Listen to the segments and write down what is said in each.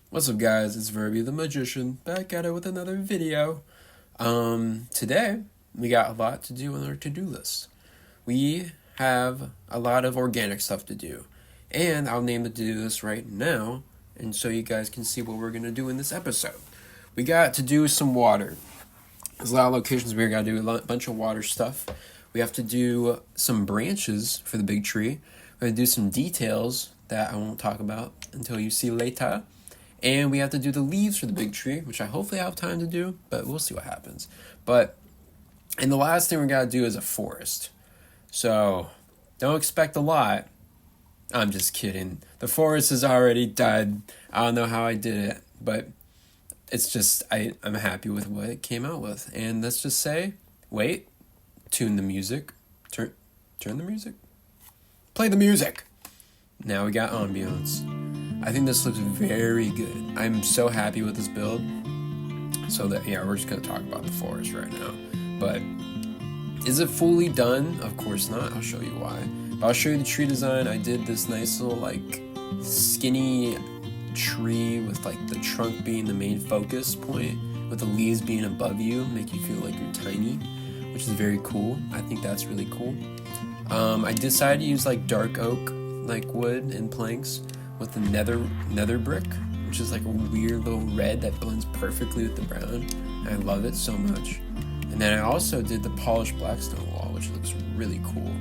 What's up, guys? It's Verby the Magician back at it with another video. Today we got a lot to do on our to-do list. We have a lot of organic stuff to do, and I'll name the to-do list right now, and so you guys can see what we're gonna do in this episode. We got to do some water. There's a lot of locations we gotta do a bunch of water stuff. We have to do some branches for the big tree. We're gonna do some details that I won't talk about until you see later. And we have to do the leaves for the big tree, which I hopefully have time to do, but we'll see what happens. And the last thing we gotta do is a forest. So, don't expect a lot. I'm just kidding. The forest is already done. I don't know how I did it, but it's just, I'm happy with what it came out with. And let's just say, wait, tune the music. Turn the music? Play the music! Now we got ambiance. I think this looks very good. I'm so happy with this build. So that, yeah, we're just going to talk about the forest right now. But is it fully done? Of course not. I'll show you why. But I'll show you the tree design. I did this nice little, like, skinny tree with, like, the trunk being the main focus point, with the leaves being above you, make you feel like you're tiny, which is very cool. I think that's really cool. I decided to use, like, dark oak, like, wood and planks, with the nether brick, which is like a weird little red that blends perfectly with the brown. And I love it so much. And then I also did the polished blackstone wall, which looks really cool.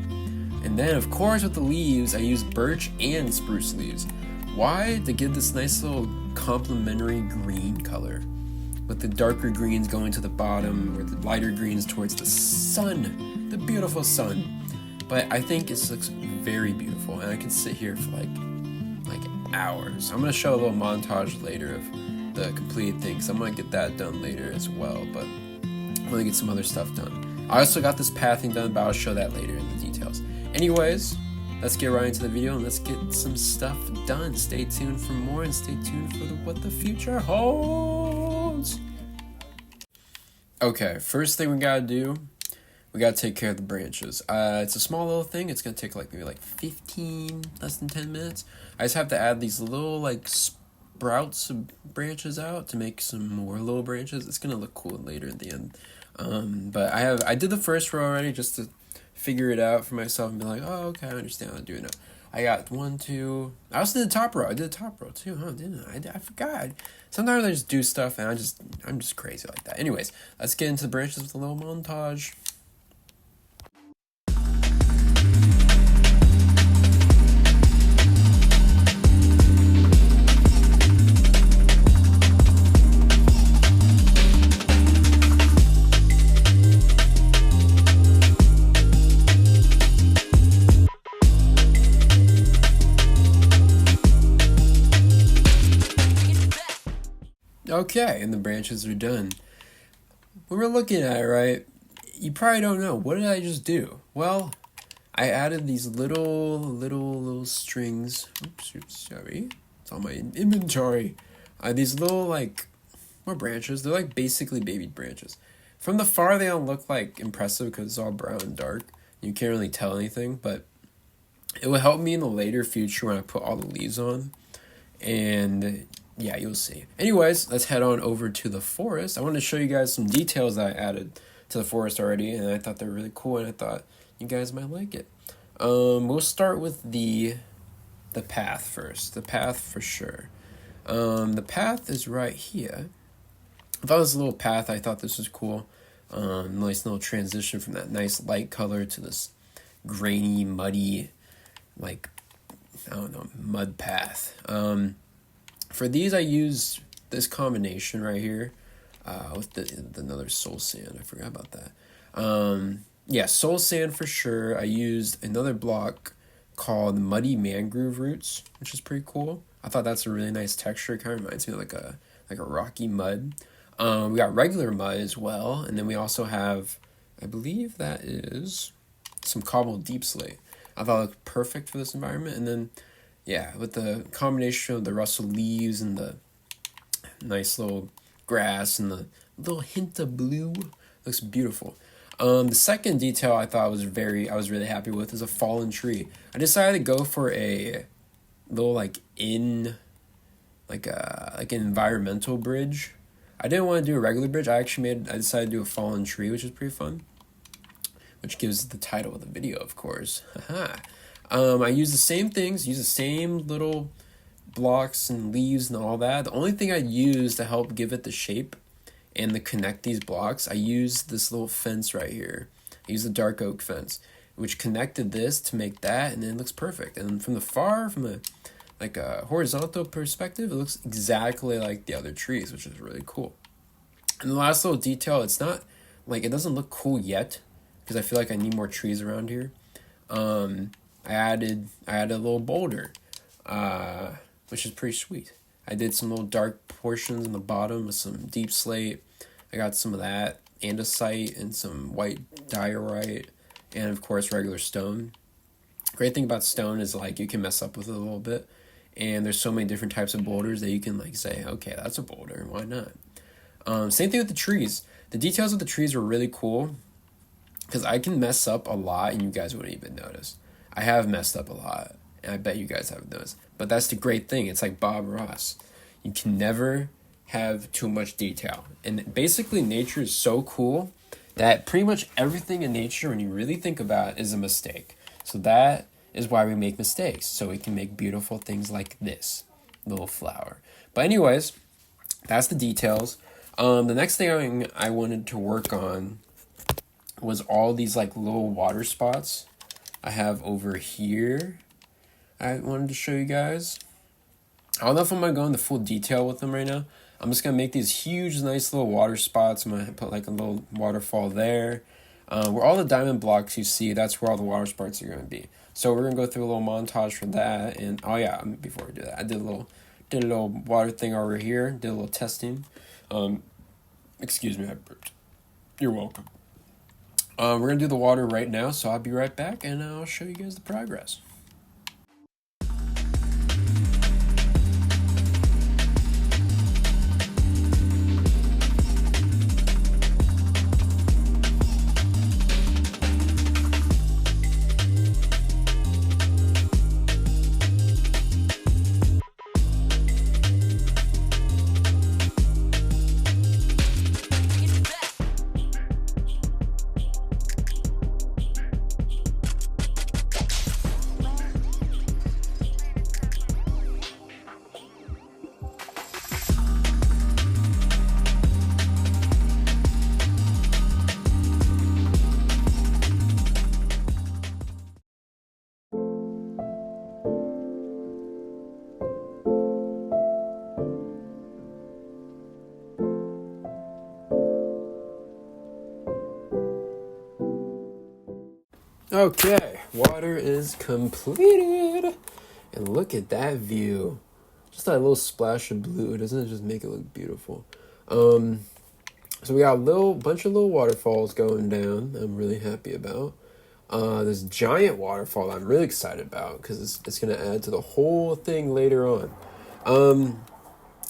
And then, of course, with the leaves, I used birch and spruce leaves. Why? To give this nice little complementary green color, with the darker greens going to the bottom, or the lighter greens towards the sun, the beautiful sun. But I think it looks very beautiful, and I can sit here for like hours. I'm going to show a little montage later of the completed things. I'm going to get that done later as well, but I'm going to get some other stuff done. I also got this pathing done, but I'll show that later in the details. Anyways, let's get right into the video and let's get some stuff done. Stay tuned for more and stay tuned for what the future holds. Okay, first thing we got to do, we got to take care of the branches. It's a small little thing. It's going to take maybe 15, less than 10 minutes. I just have to add these little sprouts of branches out to make some more little branches. It's going to look cool later at the end. But I did the first row already just to figure it out for myself and be like, oh, okay, I understand how to do it now. I got 1, 2. I also did the top row. I did the top row too, huh? Didn't I? I forgot. Sometimes I just do stuff and I'm just crazy like that. Anyways, let's get into the branches with a little montage. Okay, and the branches are done. When we're looking at it, right, you probably don't know. What did I just do? Well, I added these little strings. Oops, sorry. It's on my inventory. These little, more branches. They're basically baby branches. From the far, they don't look impressive because it's all brown and dark. You can't really tell anything, but it will help me in the later future when I put all the leaves on. And yeah, you'll see. Anyways, let's head on over to the forest. I want to show you guys some details that I added to the forest already, and I thought they were really cool, and I thought you guys might like it. We'll start with the path first. The path for sure. The path is right here. I thought this little path, I thought this was cool. Nice little transition from that nice light color to this grainy, muddy, mud path. For these, I used this combination right here with the another soul sand. I forgot about that. Yeah, soul sand for sure. I used another block called Muddy Mangrove Roots, which is pretty cool. I thought that's a really nice texture. It kind of reminds me of like a rocky mud. We got regular mud as well, and then we also have, I believe that is some cobbled deep slate. I thought it looked perfect for this environment, and then yeah, with the combination of the rustle leaves and the nice little grass and the little hint of blue, looks beautiful. The second detail I thought I was really happy with is a fallen tree. I decided to go for a little like an environmental bridge. I didn't want to do a regular bridge. I decided to do a fallen tree, which is pretty fun. Which gives the title of the video, of course. Haha. I use the same things, use the same little blocks and leaves and all that. The only thing I use to help give it the shape and to connect these blocks, I use this little fence right here. I use the dark oak fence, which connected this to make that, and it looks perfect. And from a horizontal perspective, it looks exactly like the other trees, which is really cool. And the last little detail, it's not like, it doesn't look cool yet because I feel like I need more trees around here. I added a little boulder, which is pretty sweet. I did some little dark portions in the bottom with some deep slate. I got some of that, andesite, and some white diorite, and of course regular stone. Great thing about stone is like you can mess up with it a little bit, and there's so many different types of boulders that you can like say, okay, that's a boulder, why not? Same thing with the trees. The details of the trees were really cool because I can mess up a lot and you guys wouldn't even notice. I have messed up a lot, and I bet you guys haven't noticed. But that's the great thing. It's like Bob Ross. You can never have too much detail. And basically, nature is so cool that pretty much everything in nature, when you really think about it, is a mistake. So that is why we make mistakes. So we can make beautiful things like this little flower. But anyways, that's the details. The next thing I wanted to work on was all these like little water spots I have over here. I wanted to show you guys. I don't know if I'm going to go into full detail with them right now. I'm just going to make these huge, nice little water spots. I'm going to put like a little waterfall there. Where all the diamond blocks you see, that's where all the water spots are going to be. So we're going to go through a little montage for that. And oh yeah, before we do that, I did a little water thing over here. Did a little testing. Excuse me, I burped. You're welcome. We're going to do the water right now, so I'll be right back and I'll show you guys the progress. Okay, water is completed. And look at that view. Just that little splash of blue, doesn't it just make it look beautiful? So we got a bunch of little waterfalls going down I'm really happy about. This giant waterfall I'm really excited about because it's going to add to the whole thing later on.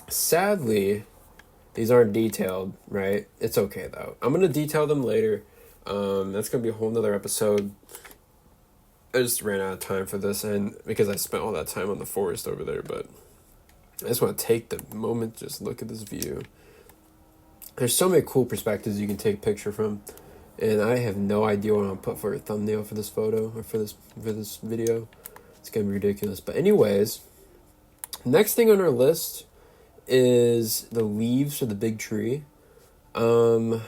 Sadly, these aren't detailed, right? It's okay though. I'm going to detail them later. That's going to be a whole nother episode. I just ran out of time for this, and because I spent all that time on the forest over there, but I just want to take the moment, just look at this view. There's so many cool perspectives you can take a picture from, and I have no idea what I'm going to put for a thumbnail for this photo, or for this video. It's going to be ridiculous. But anyways, next thing on our list is the leaves for the big tree. I'm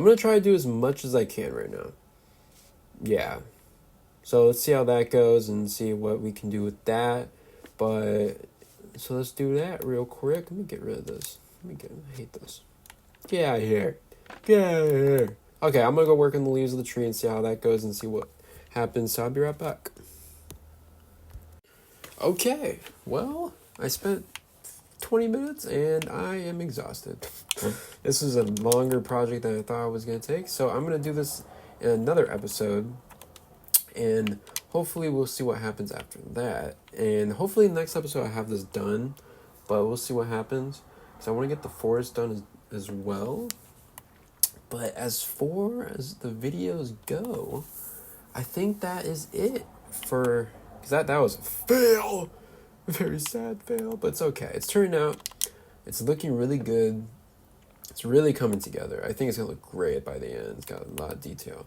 going to try to do as much as I can right now. Yeah. So let's see how that goes and see what we can do with that. But, so let's do that real quick. Let me get rid of this. I hate this. Get out of here. Get out of here. Okay, I'm going to go work on the leaves of the tree and see how that goes and see what happens. So I'll be right back. Okay, well, I spent 20 minutes and I am exhausted. This is a longer project than I thought I was going to take. So I'm going to do this in another episode. And hopefully we'll see what happens after that. And hopefully next episode I have this done. But we'll see what happens. Because I want to get the forest done as well. But as far as the videos go, I think that is it for... Because that was a fail. Very sad fail, but it's okay. It's turning out. It's looking really good. It's really coming together. I think it's gonna look great by the end. It's got a lot of detail.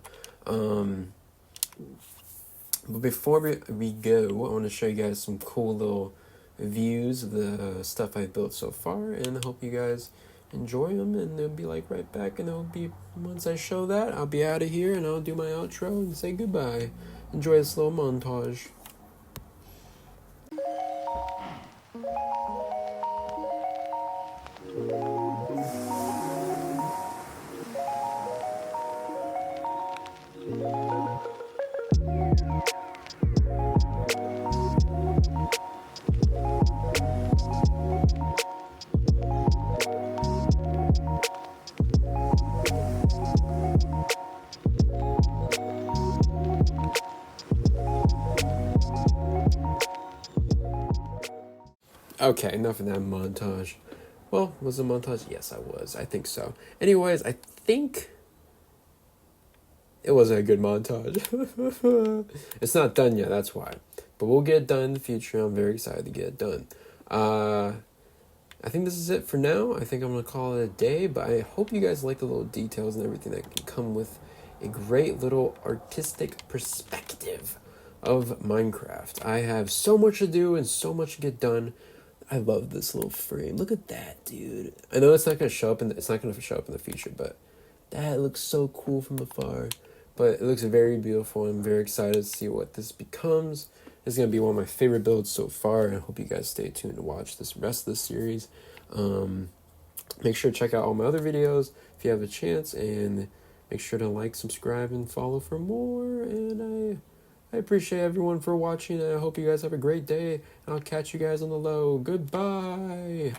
But before we go, I want to show you guys some cool little views of the stuff I've built so far, and I hope you guys enjoy them, and they'll be like right back, and it'll be, once I show that, I'll be out of here, and I'll do my outro and say goodbye. Enjoy this little montage. Okay, enough of that montage. Well, was it a montage? Yes, I was. I think so. Anyways, I think it wasn't a good montage. It's not done yet, that's why. But we'll get it done in the future. I'm very excited to get it done. I think this is it for now. I think I'm going to call it a day, but I hope you guys like the little details and everything that can come with a great little artistic perspective of Minecraft. I have so much to do and so much to get done. I love this little frame. Look at that, dude. I know it's not gonna show up in the future, but that looks so cool from afar. But it looks very beautiful. I'm very excited to see what this becomes. It's gonna be one of my favorite builds so far, and I hope you guys stay tuned to watch this rest of the series. Make sure to check out all my other videos if you have a chance, and make sure to like, subscribe, and follow for more. And I appreciate everyone for watching, and I hope you guys have a great day. I'll catch you guys on the low. Goodbye.